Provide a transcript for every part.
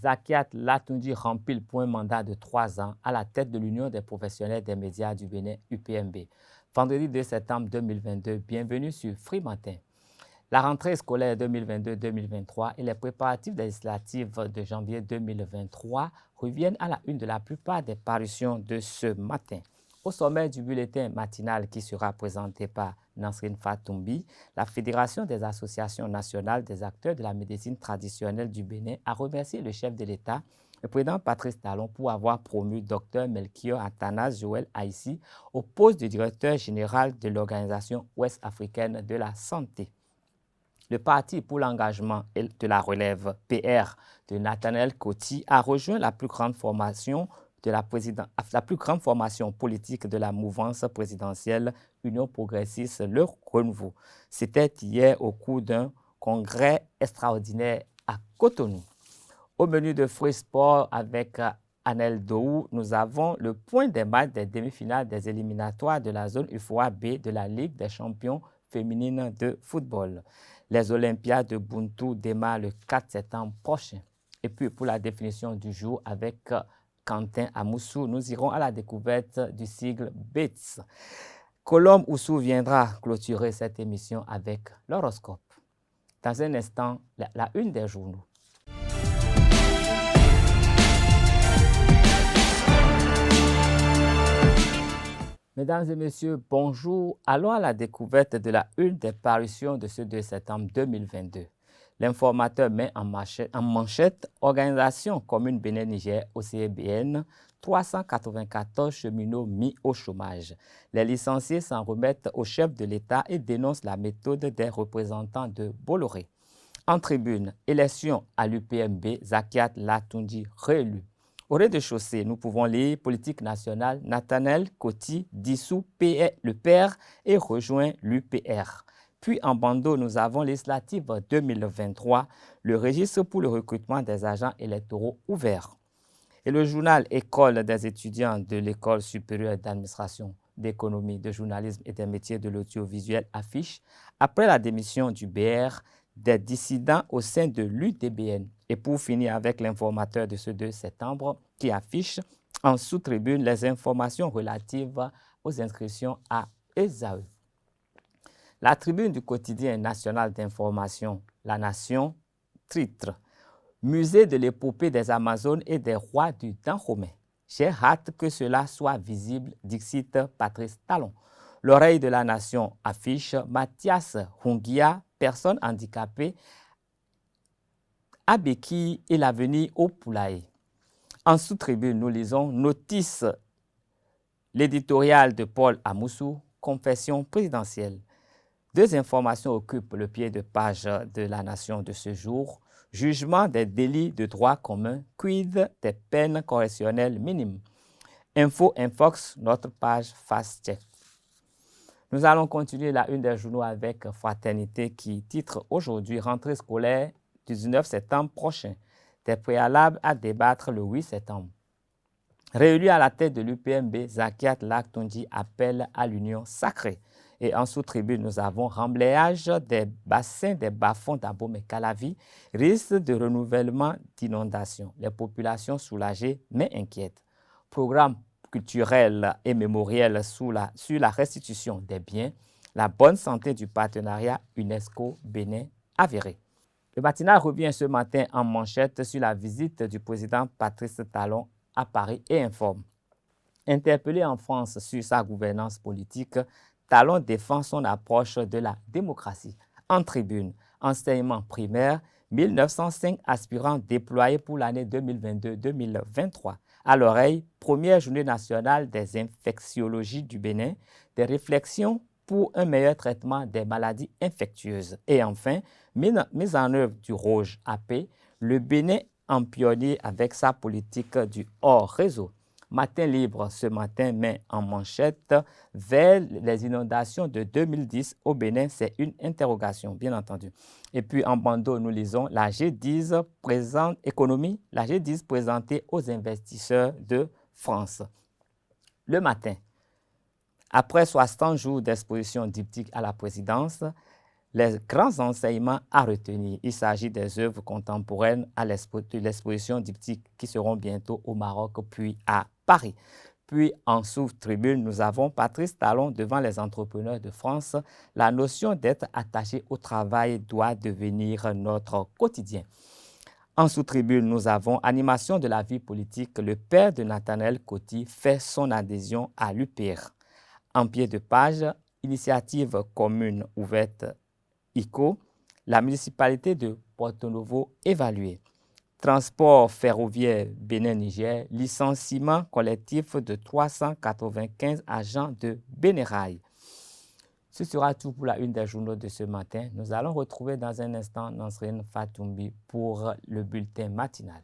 Zakiat Latoundi remplit le point mandat de 3 ans à la tête de l'Union des professionnels des médias du Bénin, UPMB. Vendredi 2 septembre 2022, bienvenue sur Free Matin. La rentrée scolaire 2022-2023 et les préparatifs législatifs de janvier 2023 reviennent à la une de la plupart des parutions de ce matin. Au sommet du bulletin matinal qui sera présenté par Nasrin Fatoumbi, la Fédération des associations nationales des acteurs de la médecine traditionnelle du Bénin a remercié le chef de l'État, le président Patrice Talon, pour avoir promu Dr Melchior Athanase Joël Aïssi au poste de directeur général de l'Organisation ouest-africaine de la santé. Le Parti pour l'engagement de la relève, PR, de Nathaniel Coty a rejoint la plus grande formation politique de la mouvance présidentielle Union progressiste, le Renouveau. C'était hier au cours d'un congrès extraordinaire à Cotonou. Au menu de Free Sport avec Anel Dou, nous avons le point des matchs des demi-finales des éliminatoires de la zone UFOA B de la Ligue des champions féminines de football. Les Olympiades de Buntu démarrent le 4 septembre prochain. Et puis pour la définition du jour avec Quentin Amoussou, nous irons à la découverte du sigle BETS. Colombe Oussou viendra clôturer cette émission avec l'horoscope. Dans un instant, la une des journaux. Mesdames et messieurs, bonjour. Allons à la découverte de la une des parutions de ce 2 septembre 2022. L'informateur met en manchette Organisation commune Bénin-Niger, OCBN, 394 cheminots mis au chômage. Les licenciés s'en remettent au chef de l'État et dénoncent la méthode des représentants de Bolloré. En tribune, élection à l'UPMB, Zakiat Latoundi réélu. Au rez-de-chaussée, nous pouvons lire Politique nationale, Nathaniel Coty dissout le PR et rejoint l'UPR. Puis en bandeau, nous avons législative 2023, le registre pour le recrutement des agents électoraux ouvert. Et le journal École des étudiants de l'École supérieure d'administration, d'économie, de journalisme et des métiers de l'audiovisuel affiche, après la démission du BR, des dissidents au sein de l'UDBN. Et pour finir avec l'informateur de ce 2 septembre qui affiche en sous-tribune les informations relatives aux inscriptions à ESAE. La tribune du quotidien national d'information, La Nation, titre « Musée de l'épopée des Amazones et des rois du Dahomey. J'ai hâte que cela soit visible, dixit Patrice Talon. » L'oreille de la Nation affiche Mathias Hungia, personne handicapée, à béquille et l'avenir au poulailler. En sous-tribune, nous lisons Notice, l'éditorial de Paul Amoussou, Confession présidentielle. Deux informations occupent le pied de page de la Nation de ce jour. Jugement des délits de droit commun, quid des peines correctionnelles minimes. Info Infox, notre page fast-check. Nous allons continuer la une des journaux avec Fraternité qui titre aujourd'hui rentrée scolaire 19 septembre prochain. Des préalables à débattre le 8 septembre. Réélu à la tête de l'UPMB, Zakiat Latoundi appelle à l'union sacrée. Et en sous-tribune, nous avons remblayage des bassins des bas-fonds d'Abomey Calavi, risque de renouvellement d'inondations. Les populations soulagées mais inquiètes. Programme culturel et mémoriel sur la restitution des biens, la bonne santé du partenariat UNESCO-Bénin avéré. Le matinal revient ce matin en manchette sur la visite du président Patrice Talon à Paris et informe. Interpellé en France sur sa gouvernance politique, Talon défend son approche de la démocratie. En tribune, enseignement primaire, 1905 aspirants déployés pour l'année 2022-2023. À l'oreille, première journée nationale des infectiologies du Bénin, des réflexions pour un meilleur traitement des maladies infectieuses. Et enfin, mise en œuvre du Rouge AP, le Bénin en pionnier avec sa politique du hors-réseau. Matin libre ce matin met en manchette vers les inondations de 2010 au Bénin, c'est une interrogation, bien entendu. Et puis en bandeau, nous lisons la G10 présente économie, la G10 présentée aux investisseurs de France. Le matin, après 60 jours d'exposition diptyque à la présidence, Les grands enseignements à retenir, il s'agit des œuvres contemporaines de l'exposition diptyque qui seront bientôt au Maroc puis à Paris. Puis en sous-tribune, nous avons Patrice Talon devant les entrepreneurs de France. La notion d'être attaché au travail doit devenir notre quotidien. En sous-tribune, nous avons animation de la vie politique. Le père de Nathanaël Coty fait son adhésion à l'UPR. En pied de page, initiative commune ouverte ICO, la municipalité de Porto-Novo évaluée. Transport ferroviaire Bénin-Niger, licenciement collectif de 395 agents de Bénérail. Ce sera tout pour la une des journaux de ce matin. Nous allons retrouver dans un instant Nansrine Fatoumbi pour le bulletin matinal.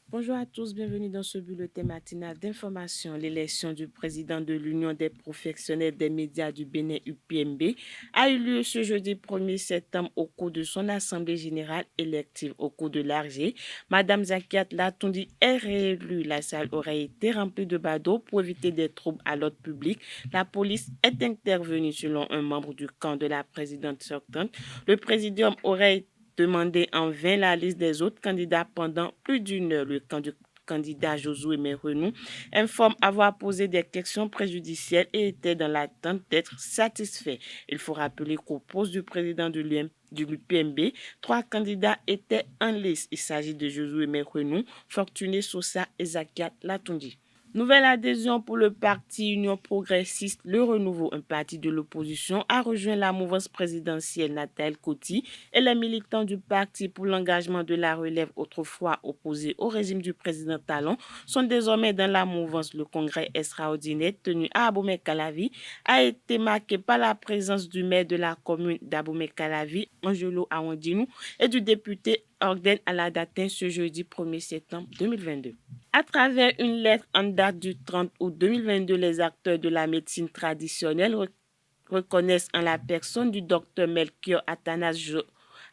Bonjour à tous, bienvenue dans ce bulletin matinal d'information. L'élection du président de l'Union des professionnels des médias du Bénin UPMB a eu lieu ce jeudi 1er septembre au cours de son assemblée générale élective. Au cours de l'ARG, Madame Zakiat Latondi est réélue. La salle aurait été remplie de badauds pour éviter des troubles à l'ordre public. La police est intervenue selon un membre du camp de la présidente sortante. Le présidium aurait demandé en vain la liste des autres candidats pendant plus d'une heure. Le camp du candidat Josué Merenou informe avoir posé des questions préjudicielles et était dans l'attente d'être satisfait. Il faut rappeler qu'au poste du président de l'UPMB, 3 candidats étaient en lice. Il s'agit de Josué Merenou, Fortuné Sosa et Zakiat Latondi. Nouvelle adhésion pour le parti Union progressiste Le Renouveau, un parti de l'opposition, a rejoint la mouvance présidentielle Nathanaël Coty et les militants du parti pour l'engagement de la relève autrefois opposés au régime du président Talon sont désormais dans la mouvance. Le congrès extraordinaire tenu à Abomey-Calavi a été marqué par la présence du maire de la commune d'Abomey-Calavi, Angelo Awandinou, et du député Ogden Aladatin ce jeudi 1er septembre 2022. À travers une lettre en date du 30 août 2022, les acteurs de la médecine traditionnelle reconnaissent en la personne du docteur Melchior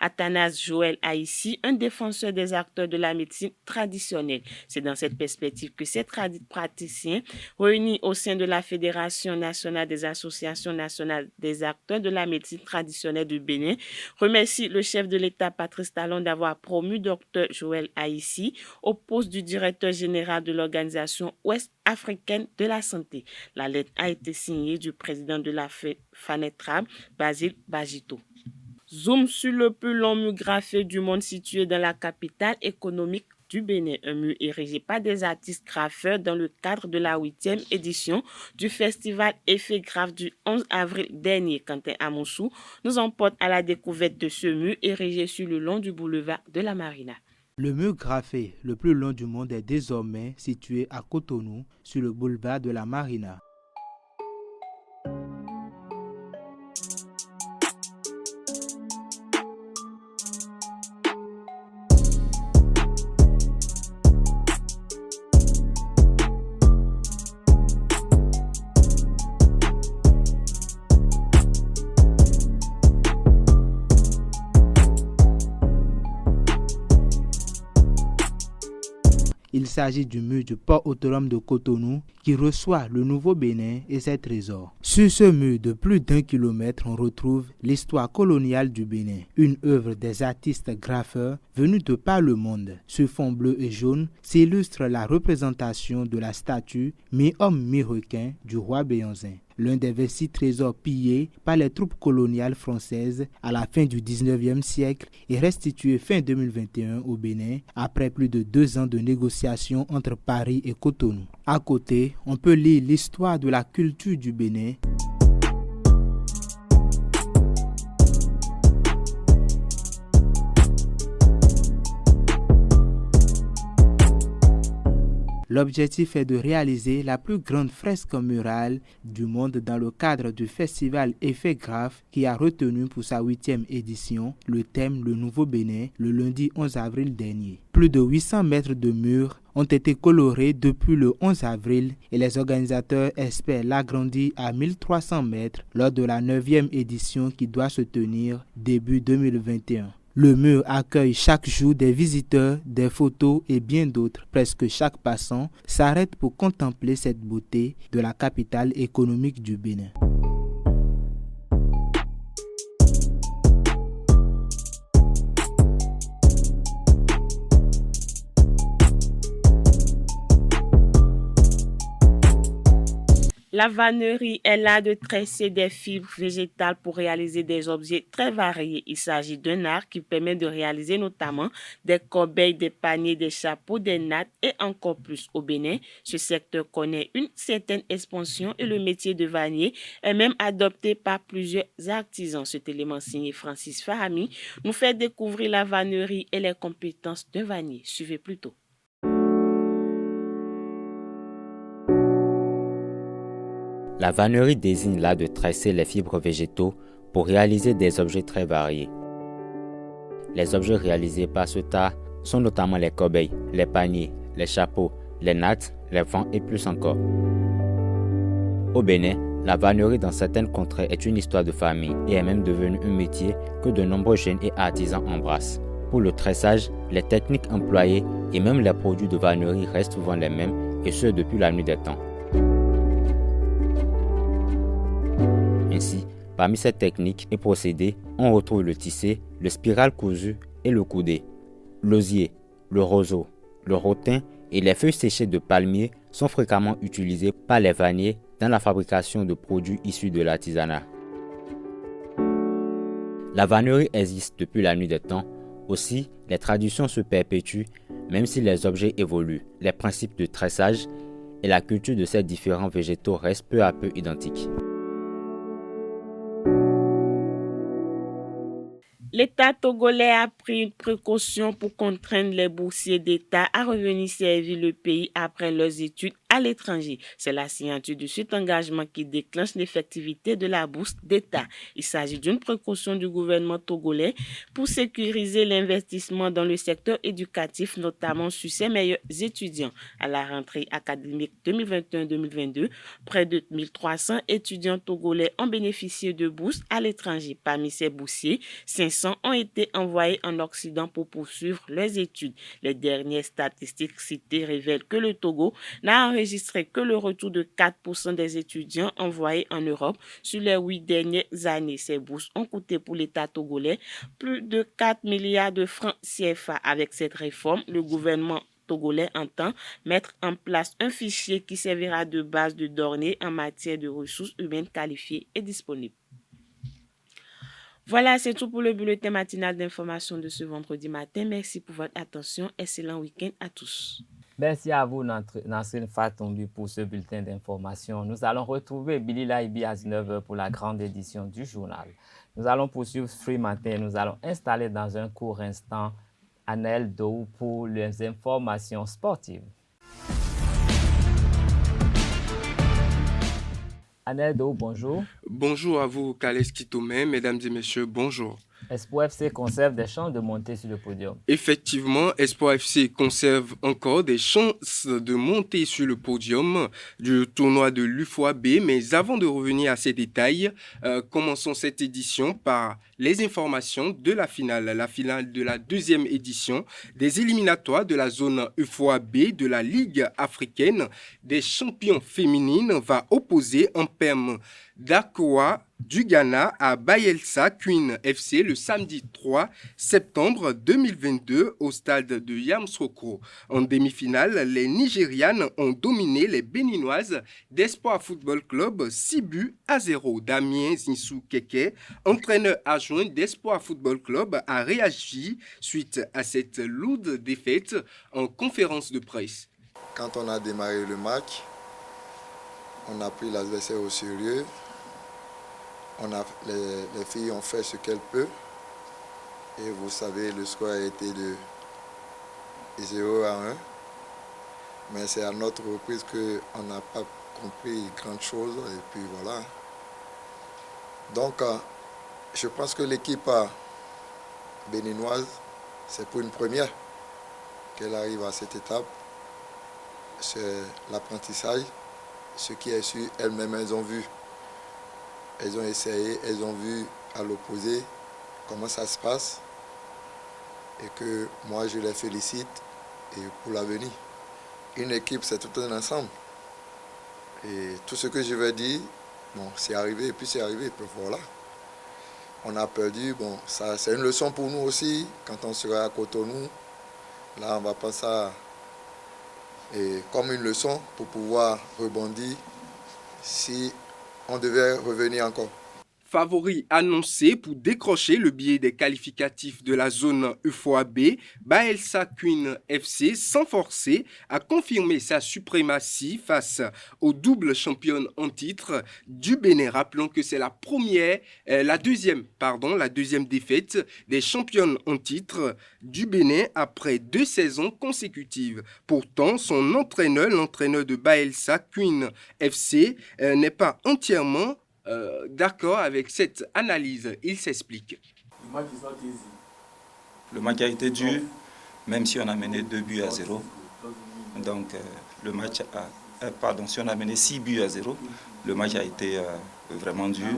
Athanase Joël Haïssi, un défenseur des acteurs de la médecine traditionnelle. C'est dans cette perspective que ces praticiens, réunis au sein de la Fédération nationale des associations nationales des acteurs de la médecine traditionnelle du Bénin, remercient le chef de l'État Patrice Talon d'avoir promu Dr Joël Haïssi au poste du directeur général de l'Organisation ouest-africaine de la santé. La lettre a été signée du président de la FANETRAB, Basile Bagito. Zoom sur le plus long mur graffé du monde situé dans la capitale économique du Bénin. Un mur érigé par des artistes graffeurs dans le cadre de la 8e édition du festival Effet Graphe du 11 avril dernier. Quentin Amoussou nous emporte à la découverte de ce mur érigé sur le long du boulevard de la Marina. Le mur graffé le plus long du monde est désormais situé à Cotonou, sur le boulevard de la Marina. Il s'agit du mur du port autonome de Cotonou qui reçoit le Nouveau Bénin et ses trésors. Sur ce mur de plus d'1 kilomètre, on retrouve l'histoire coloniale du Bénin, une œuvre des artistes graffeurs venus de par le monde. Sur fond bleu et jaune s'illustre la représentation de la statue mi-homme mi-requin du roi Béanzin, l'un des 26 trésors pillés par les troupes coloniales françaises à la fin du 19e siècle et restitué fin 2021 au Bénin après plus de 2 ans de négociations entre Paris et Cotonou. À côté, on peut lire l'histoire de la culture du Bénin. L'objectif est de réaliser la plus grande fresque murale du monde dans le cadre du festival Effet Graphe qui a retenu pour sa 8e édition le thème Le Nouveau Bénin le lundi 11 avril dernier. Plus de 800 mètres de murs ont été colorés depuis le 11 avril et les organisateurs espèrent l'agrandir à 1300 mètres lors de la 9e édition qui doit se tenir début 2021. Le mur accueille chaque jour des visiteurs, des photos et bien d'autres. Presque chaque passant s'arrête pour contempler cette beauté de la capitale économique du Bénin. La vannerie est là de tresser des fibres végétales pour réaliser des objets très variés. Il s'agit d'un art qui permet de réaliser notamment des corbeilles, des paniers, des chapeaux, des nattes et encore plus. Au Bénin, ce secteur connaît une certaine expansion et le métier de vannier est même adopté par plusieurs artisans. Cet élément signé Francis Fahami nous fait découvrir la vannerie et les compétences d'un vannier. Suivez plutôt. La vannerie désigne l'art de tresser les fibres végétaux pour réaliser des objets très variés. Les objets réalisés par ce art sont notamment les corbeilles, les paniers, les chapeaux, les nattes, les vents et plus encore. Au Bénin, la vannerie dans certaines contrées est une histoire de famille et est même devenue un métier que de nombreux jeunes et artisans embrassent. Pour le tressage, les techniques employées et même les produits de vannerie restent souvent les mêmes et ce depuis la nuit des temps. Ainsi, parmi ces techniques et procédés, on retrouve le tissé, le spiral cousu et le coudé. L'osier, le roseau, le rotin et les feuilles séchées de palmier sont fréquemment utilisés par les vanniers dans la fabrication de produits issus de l'artisanat. La vannerie existe depuis la nuit des temps. Aussi, les traditions se perpétuent même si les objets évoluent. Les principes de tressage et la culture de ces différents végétaux restent peu à peu identiques. L'État togolais a pris une précaution pour contraindre les boursiers d'État à revenir servir le pays après leurs études à l'étranger. C'est la signature de cet engagement qui déclenche l'effectivité de la bourse d'État. Il s'agit d'une précaution du gouvernement togolais pour sécuriser l'investissement dans le secteur éducatif, notamment sur ses meilleurs étudiants. À la rentrée académique 2021-2022, près de 1300 étudiants togolais ont bénéficié de bourses à l'étranger. Parmi ces boursiers, 500 ont été envoyés en Occident pour poursuivre leurs études. Les dernières statistiques citées révèlent que le Togo n'a enregistré que le retour de 4% des étudiants envoyés en Europe sur les 8 dernières années. Ces bourses ont coûté pour l'État togolais plus de 4 milliards de francs CFA. Avec cette réforme, le gouvernement togolais entend mettre en place un fichier qui servira de base de données en matière de ressources humaines qualifiées et disponibles. Voilà, c'est tout pour le bulletin matinal d'information de ce vendredi matin. Merci pour votre attention. Excellent week-end à tous. Merci à vous, Nasrin Fatombi, pour ce bulletin d'information. Nous allons retrouver Billy Laibi à 19h pour la grande édition du journal. Nous allons poursuivre Free Matin. Nous allons installer dans un court instant Anel Dou pour les informations sportives. Anel Dou, bonjour. Bonjour à vous, Kales Kitome, mesdames et messieurs, bonjour. Espoir FC conserve des chances de monter sur le podium. Effectivement, Espoir FC conserve encore des chances de monter sur le podium du tournoi de l'UFOA-B. Mais avant de revenir à ces détails, commençons cette édition par les informations de la finale de la deuxième édition des éliminatoires de la zone UFOA-B de la Ligue africaine des champions féminines va opposer en perme d'Akoa du Ghana à Bayelsa Queen FC le samedi 3 septembre 2022 au stade de Yamoussoukro. En demi-finale, les Nigérianes ont dominé les Béninoises d'Espoir Football Club 6-0. Damien Zinsou Keke, entraîneur adjoint d'Espoir Football Club, a réagi suite à cette lourde défaite en conférence de presse. Quand on a démarré le match, on a pris l'adversaire au sérieux. Les filles ont fait ce qu'elles peuvent. Et vous savez, le score a été de 0-1. Mais c'est à notre reprise qu'on n'a pas compris grand chose. Et puis voilà. Donc, je pense que l'équipe béninoise, c'est pour une première qu'elle arrive à cette étape. C'est l'apprentissage. Ce qui est sûr, elles-mêmes, elles ont vu. Elles ont essayé, elles ont vu à l'opposé comment ça se passe. et que moi je les félicite et pour l'avenir. Une équipe, c'est tout un ensemble. Et tout ce que je vais dire, bon, c'est arrivé et puis c'est arrivé, et puis voilà. On a perdu, bon, ça c'est une leçon pour nous aussi. Quand on sera à Cotonou, là on va prendre ça comme une leçon pour pouvoir rebondir si on devait revenir encore. Favori annoncé pour décrocher le billet des qualificatifs de la zone UFOA-B, Baelsa Queen FC, sans forcer, a confirmé sa suprématie face aux doubles championnes en titre du Bénin. Rappelons que c'est la deuxième défaite des championnes en titre du Bénin après 2 saisons consécutives. Pourtant, son entraîneur, l'entraîneur de Baelsa Queen FC, n'est pas entièrement d'accord avec cette analyse. Il s'explique. Le match a été dur, même si on a mené 2-0. Donc le match si on a mené 6-0, le match a été vraiment dur.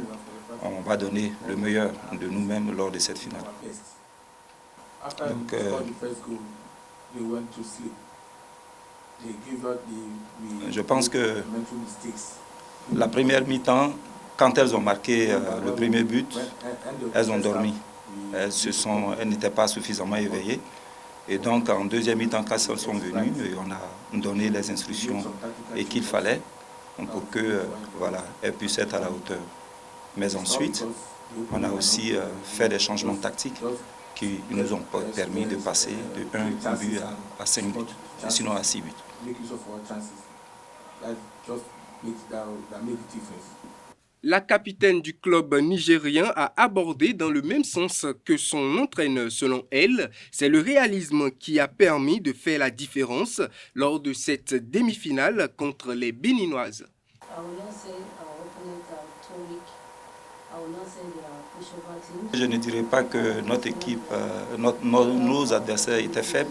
On va donner le meilleur de nous-mêmes lors de cette finale. Donc, je pense que la première mi-temps, quand elles ont marqué le premier but, elles ont dormi. Elles n'étaient pas suffisamment éveillées. Et donc, en deuxième mi-temps, quand elles sont venues, on a donné les instructions qu'il fallait pour qu'elles puissent être à la hauteur. Mais ensuite, on a aussi fait des changements tactiques qui nous ont permis de passer de 1 but à 5 buts, et sinon à 6 buts. La capitaine du club nigérien a abordé dans le même sens que son entraîneur. Selon elle, c'est le réalisme qui a permis de faire la différence lors de cette demi-finale contre les Béninoises. Je ne dirais pas que notre équipe, nos adversaires étaient faibles.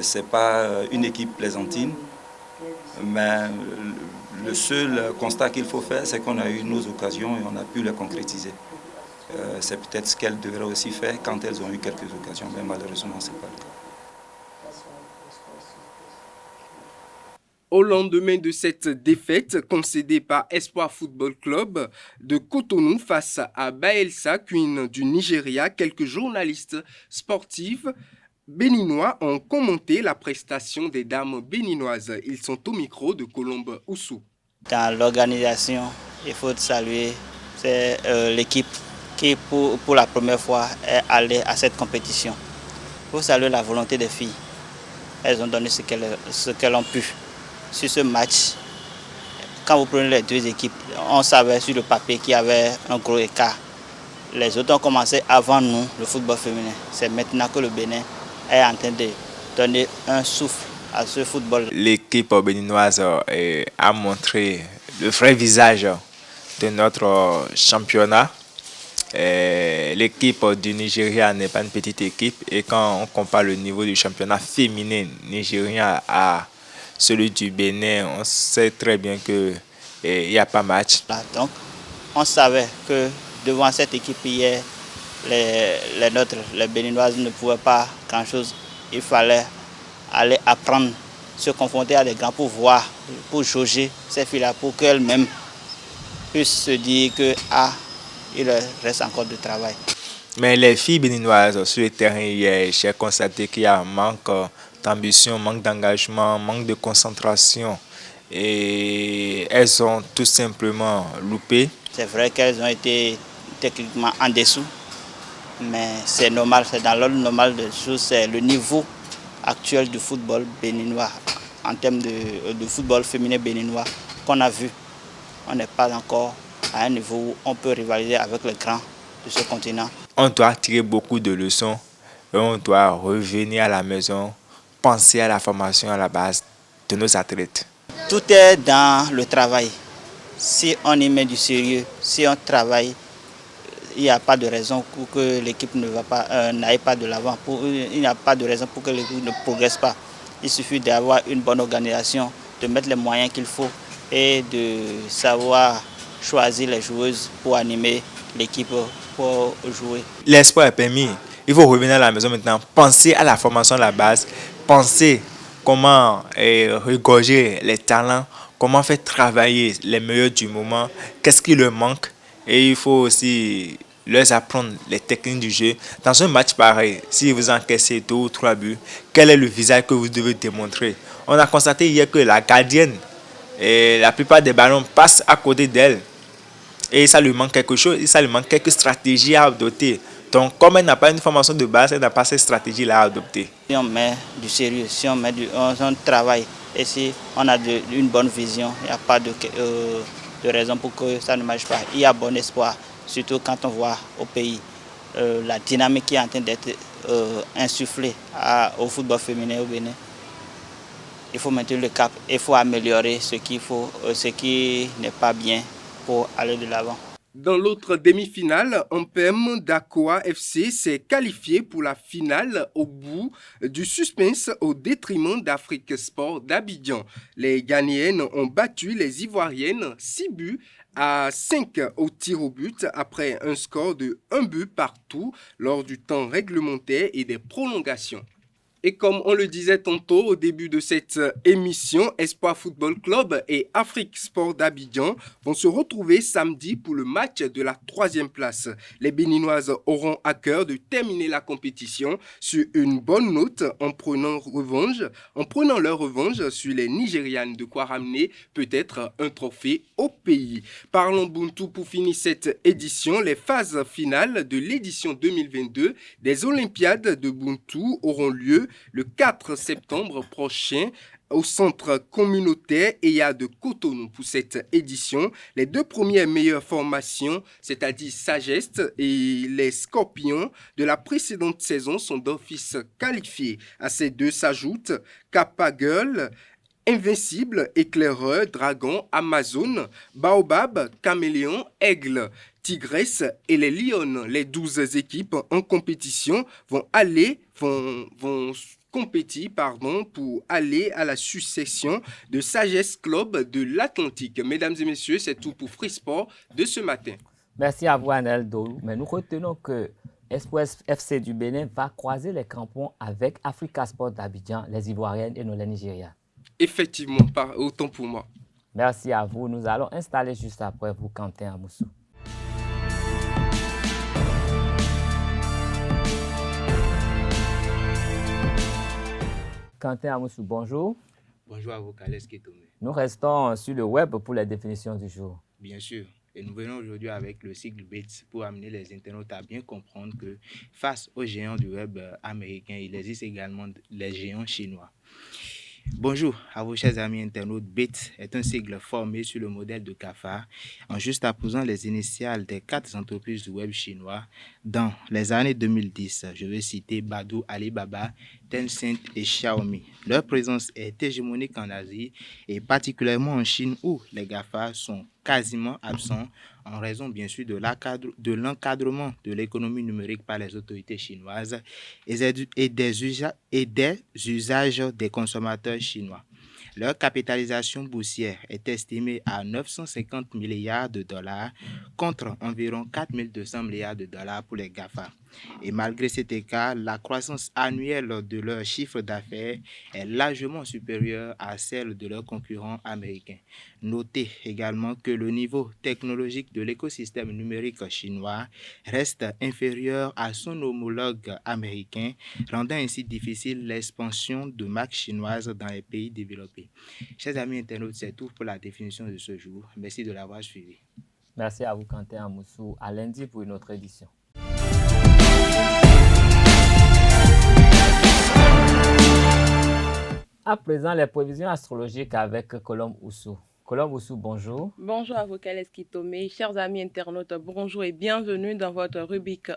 Ce n'est pas une équipe plaisantine. Mais le seul constat qu'il faut faire, c'est qu'on a eu nos occasions et on a pu les concrétiser. C'est peut-être ce qu'elles devraient aussi faire quand elles ont eu quelques occasions, mais malheureusement, ce n'est pas le cas. Au lendemain de cette défaite concédée par Espoir Football Club de Cotonou face à Baelsa Queen du Nigeria, quelques journalistes sportifs béninois ont commenté la prestation des dames béninoises. Ils sont au micro de Colombe Oussou. Dans l'organisation, il faut saluer l'équipe qui, pour la première fois, est allée à cette compétition. Il faut saluer la volonté des filles. Elles ont donné ce qu'elles ont pu. Sur ce match, quand vous prenez les deux équipes, on savait sur le papier qu'il y avait un gros écart. Les autres ont commencé avant nous, le football féminin. C'est maintenant que le Bénin est en train de donner un souffle à ce football. L'équipe béninoise a montré le vrai visage de notre championnat. L'équipe du Nigeria n'est pas une petite équipe et quand on compare le niveau du championnat féminin nigérien à celui du Bénin, on sait très bien qu'il n'y a pas match. Donc, on savait que devant cette équipe hier, les Béninoises ne pouvaient pas grand-chose. Il fallait aller apprendre, se confronter à des grands pour voir, pour jauger ces filles-là, pour qu'elles-mêmes puissent se dire que il reste encore du travail. Mais les filles béninoises sur le terrain hier, j'ai constaté qu'il y a un manque d'ambition, manque d'engagement, manque de concentration et elles ont tout simplement loupé. C'est vrai qu'elles ont été techniquement en dessous, mais c'est normal, c'est dans l'ordre normal des choses, c'est le niveau actuel du football béninois, en termes de football féminin béninois qu'on a vu. On n'est pas encore à un niveau où on peut rivaliser avec les grands de ce continent. On doit tirer beaucoup de leçons et on doit revenir à la maison, penser à la formation à la base de nos athlètes. Tout est dans le travail. Si on y met du sérieux, si on travaille, il n'y a pas de raison pour que l'équipe n'aille pas de l'avant. Il n'y a pas de raison pour que l'équipe ne progresse pas. Il suffit d'avoir une bonne organisation, de mettre les moyens qu'il faut et de savoir choisir les joueuses pour animer l'équipe pour jouer. L'espoir est permis. Il faut revenir à la maison maintenant, penser à la formation de la base, penser comment regorger les talents, comment faire travailler les meilleurs du moment, qu'est-ce qui leur manque. Et il faut aussi leur apprendre les techniques du jeu. Dans un match pareil, si vous encaissez 2 ou 3 buts, quel est le visage que vous devez démontrer? On a constaté hier que la gardienne, la plupart des ballons passent à côté d'elle. Et ça lui manque quelque chose, ça lui manque quelques stratégies à adopter. Donc, comme elle n'a pas une formation de base, elle n'a pas cette stratégie-là à adopter. Si on met du sérieux, si on met on travaille, et si on a une bonne vision, il n'y a pas de raison pour que ça ne marche pas. Il y a bon espoir, surtout quand on voit au pays la dynamique qui est en train d'être insufflée au football féminin au Bénin. Il faut maintenir le cap, il faut améliorer ce qui n'est pas bien pour aller de l'avant. Dans l'autre demi-finale, Ampem d'Akoa FC s'est qualifié pour la finale au bout du suspense au détriment d'Afrique Sport d'Abidjan. Les Ghanéennes ont battu les Ivoiriennes 6-5 au tir au but après un score de 1 but partout lors du temps réglementaire et des prolongations. Et comme on le disait tantôt au début de cette émission, Espoir Football Club et Afrique Sport d'Abidjan vont se retrouver samedi pour le match de la 3e place. Les Béninoises auront à cœur de terminer la compétition sur une bonne note en prenant leur revanche sur les Nigérianes, de quoi ramener peut-être un trophée au pays. Parlons Buntu pour finir cette édition. Les phases finales de l'édition 2022 des Olympiades de Buntu auront lieu le 4 septembre prochain au centre communautaire EYA de Cotonou. Pour cette édition, les 2 premières meilleures formations, c'est-à-dire Sageste et les Scorpions de la précédente saison, sont d'office qualifiés. À ces 2 s'ajoutent Kappa Girl, Invincible, Éclaireur, Dragon, Amazon, Baobab, Caméléon, Aigle, Tigresse et les Lions. Les 12 équipes en compétition vont compétir pour aller à la succession de Sagesse Club de l'Atlantique. Mesdames et messieurs, c'est tout pour Free Sport de ce matin. Merci à vous, Anel Dorou. Mais nous retenons que Espoir FC du Bénin va croiser les crampons avec Africa Sport d'Abidjan, les Ivoiriennes et les Nigérianes. Effectivement, autant pour moi. Merci à vous. Nous allons installer juste après vous Quentin Amoussou. Quentin Amoussou, bonjour. Bonjour à vous, Kales Ketomé. Nous restons sur le web pour les définitions du jour. Bien sûr. Et nous venons aujourd'hui avec le cycle BITS pour amener les internautes à bien comprendre que face aux géants du web américains, il existe également les géants chinois. Bonjour à vos chers amis internautes. BITS est un sigle formé sur le modèle de GAFA en juxtaposant les initiales des 4 entreprises du web chinois dans les années 2010. Je vais citer Baidu, Alibaba, Tencent et Xiaomi. Leur présence est hégémonique en Asie et particulièrement en Chine où les GAFA sont quasiment absents en raison bien sûr de l'encadrement de l'économie numérique par les autorités chinoises et des usages des consommateurs chinois. Leur capitalisation boursière est estimée à 950 milliards de dollars contre environ 4200 milliards de dollars pour les GAFA. Et malgré cet écart, la croissance annuelle de leur chiffre d'affaires est largement supérieure à celle de leurs concurrents américains. Notez également que le niveau technologique de l'écosystème numérique chinois reste inférieur à son homologue américain, rendant ainsi difficile l'expansion de marques chinoises dans les pays développés. Chers amis internautes, c'est tout pour la définition de ce jour. Merci de l'avoir suivi. Merci à vous, Quentin Amoussou. À lundi pour une autre édition. À présent, les prévisions astrologiques avec Colombe Oussou. Colombe Oussou, bonjour. Bonjour à vous, Kales Kitomé. Chers amis internautes, bonjour et bienvenue dans votre rubrique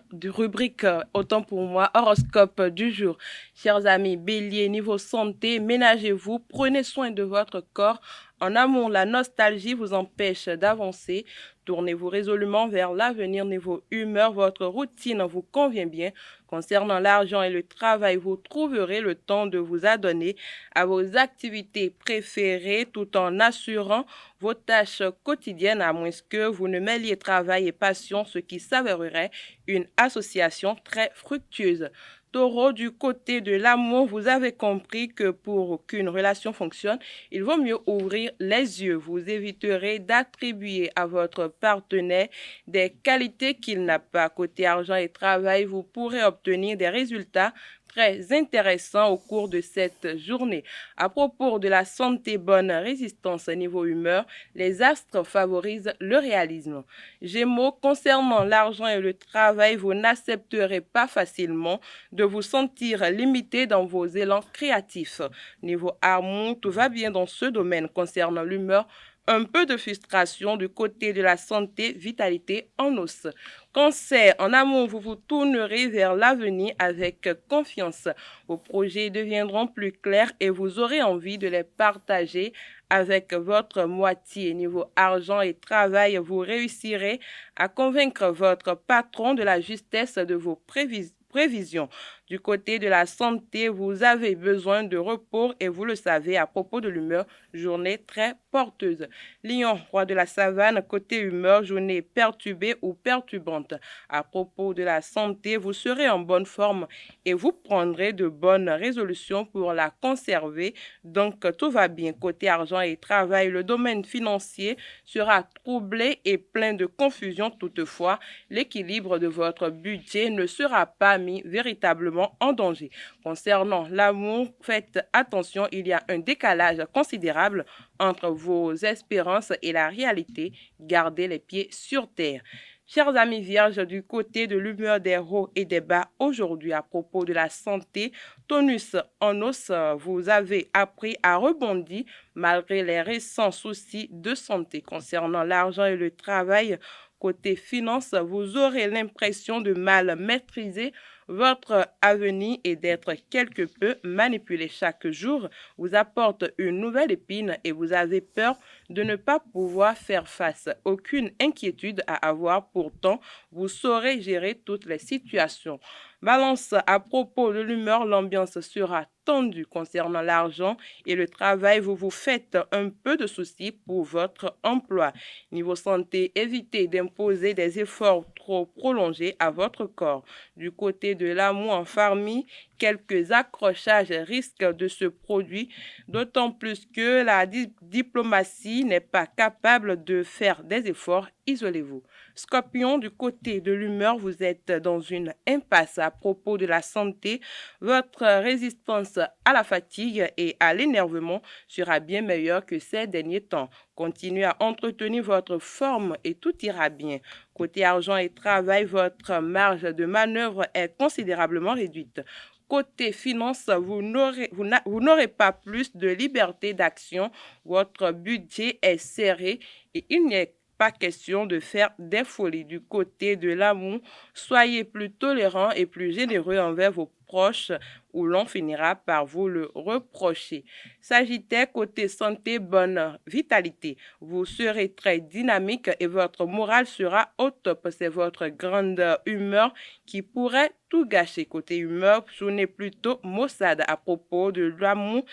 Autant pour moi, horoscope du jour. Chers amis, Bélier, niveau santé, ménagez-vous, prenez soin de votre corps En amour, la nostalgie vous empêche d'avancer. Tournez-vous résolument vers l'avenir niveau humeur. Votre routine vous convient bien. Concernant l'argent et le travail, vous trouverez le temps de vous adonner à vos activités préférées tout en assurant vos tâches quotidiennes, à moins que vous ne mêliez travail et passion, ce qui s'avérerait une association très fructueuse. Taureau, du côté de l'amour, vous avez compris que pour qu'une relation fonctionne, il vaut mieux ouvrir les yeux. Vous éviterez d'attribuer à votre partenaire des qualités qu'il n'a pas. Côté argent et travail, vous pourrez obtenir des résultats très intéressants au cours de cette journée. À propos de la santé, bonne résistance niveau humeur, les astres favorisent le réalisme. Gémeaux, concernant l'argent et le travail, vous n'accepterez pas facilement de vous sentir limité dans vos élans créatifs. Niveau amour, tout va bien dans ce domaine. Concernant l'humeur, un peu de frustration du côté de la santé, vitalité en os. Cancer, en amour, vous vous tournerez vers l'avenir avec confiance. Vos projets deviendront plus clairs et vous aurez envie de les partager avec votre moitié. Niveau argent et travail, vous réussirez à convaincre votre patron de la justesse de vos prévisions. Du côté de la santé, vous avez besoin de repos et vous le savez à propos de l'humeur, journée très porteuse. Lion, roi de la savane, côté humeur, journée perturbée ou perturbante. À propos de la santé, vous serez en bonne forme et vous prendrez de bonnes résolutions pour la conserver. Donc, tout va bien. Côté argent et travail, le domaine financier sera troublé et plein de confusion. Toutefois, l'équilibre de votre budget ne sera pas mis véritablement en danger. Concernant l'amour, faites attention, il y a un décalage considérable entre vos espérances et la réalité. Gardez les pieds sur terre. Chers amis vierges, du côté de l'humeur des hauts et des bas, aujourd'hui à propos de la santé, tonus en os, vous avez appris à rebondir malgré les récents soucis de santé. Concernant l'argent et le travail, côté finance, vous aurez l'impression de mal maîtriser votre avenir et d'être quelque peu manipulé. Chaque jour vous apporte une nouvelle épine et vous avez peur de ne pas pouvoir faire face. Aucune inquiétude à avoir, pourtant vous saurez gérer toutes les situations. Balance, à propos de l'humeur, l'ambiance sera tendue. Concernant l'argent et le travail, vous vous faites un peu de soucis pour votre emploi. Niveau santé, évitez d'imposer des efforts trop prolongés à votre corps. Du côté de l'amour en famille, quelques accrochages risquent de se produire, d'autant plus que la diplomatie n'est pas capable de faire des efforts. Isolez-vous. Scorpion, du côté de l'humeur, vous êtes dans une impasse à propos de la santé. Votre résistance à la fatigue et à l'énervement sera bien meilleure que ces derniers temps. Continuez à entretenir votre forme et tout ira bien. Côté argent et travail, votre marge de manœuvre est considérablement réduite. Côté finance, vous n'aurez pas plus de liberté d'action. Votre budget est serré et il n'est pas question de faire des folies. Du côté de l'amour, soyez plus tolérants et plus généreux envers vos proches ou l'on finira par vous le reprocher. Sagittaire, côté santé, bonne vitalité. Vous serez très dynamique et votre morale sera au top. C'est votre grande humeur qui pourrait tout gâcher. Côté humeur, journée plutôt maussade. À propos de l'amour,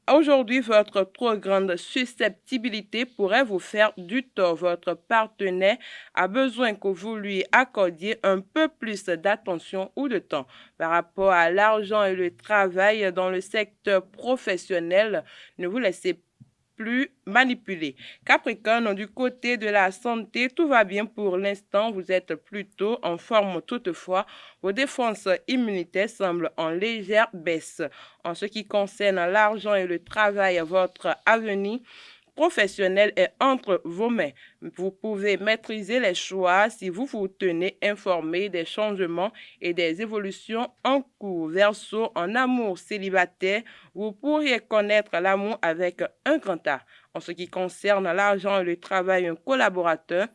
aujourd'hui, votre trop grande susceptibilité pourrait vous faire du tort. Votre partenaire a besoin que vous lui accordiez un peu plus d'attention ou de temps. Par rapport à l'argent et le travail dans le secteur professionnel, ne vous laissez plus manipuler. Capricorne, du côté de la santé, tout va bien pour l'instant. Vous êtes plutôt en forme. Toutefois, vos défenses immunitaires semblent en légère baisse. En ce qui concerne l'argent et le travail, votre avenir professionnel est entre vos mains. Vous pouvez maîtriser les choix si vous vous tenez informé des changements et des évolutions en cours. Verseau, en amour célibataire, vous pourriez connaître l'amour avec un grand A. En ce qui concerne l'argent et le travail, un collaborateur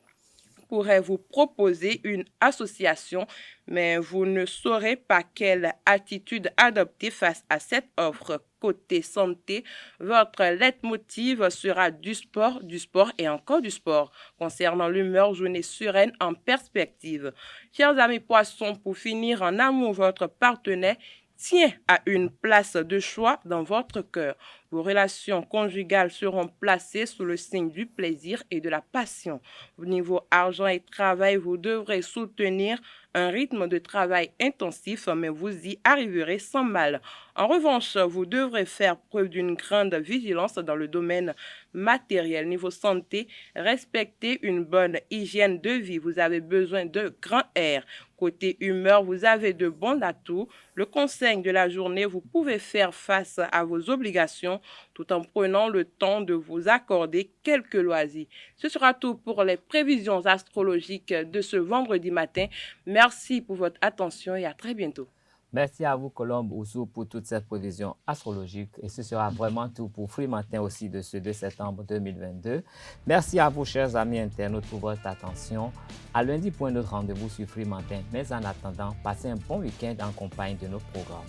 pourrait vous proposer une association, mais vous ne saurez pas quelle attitude adopter face à cette offre. Côté santé, votre leitmotiv sera du sport et encore du sport. Concernant l'humeur, journée sereine en perspective. Chers amis poissons, pour finir en amour, votre partenaire tient à une place de choix dans votre cœur. Vos relations conjugales seront placées sous le signe du plaisir et de la passion. Au niveau argent et travail, vous devrez soutenir un rythme de travail intensif, mais vous y arriverez sans mal. En revanche, vous devrez faire preuve d'une grande vigilance dans le domaine matériel. Niveau santé, respectez une bonne hygiène de vie. Vous avez besoin de grand air. Côté humeur, vous avez de bons atouts. Le conseil de la journée, vous pouvez faire face à vos obligations tout en prenant le temps de vous accorder quelques loisirs. Ce sera tout pour les prévisions astrologiques de ce vendredi matin. Merci pour votre attention et à très bientôt. Merci à vous, Colombe Oussou, pour toute cette prévision astrologique. Et ce sera vraiment tout pour Free Matin aussi de ce 2 septembre 2022. Merci à vous, chers amis internautes, pour votre attention. À lundi pour un autre rendez-vous sur Free Matin. Mais en attendant, passez un bon week-end en compagnie de nos programmes.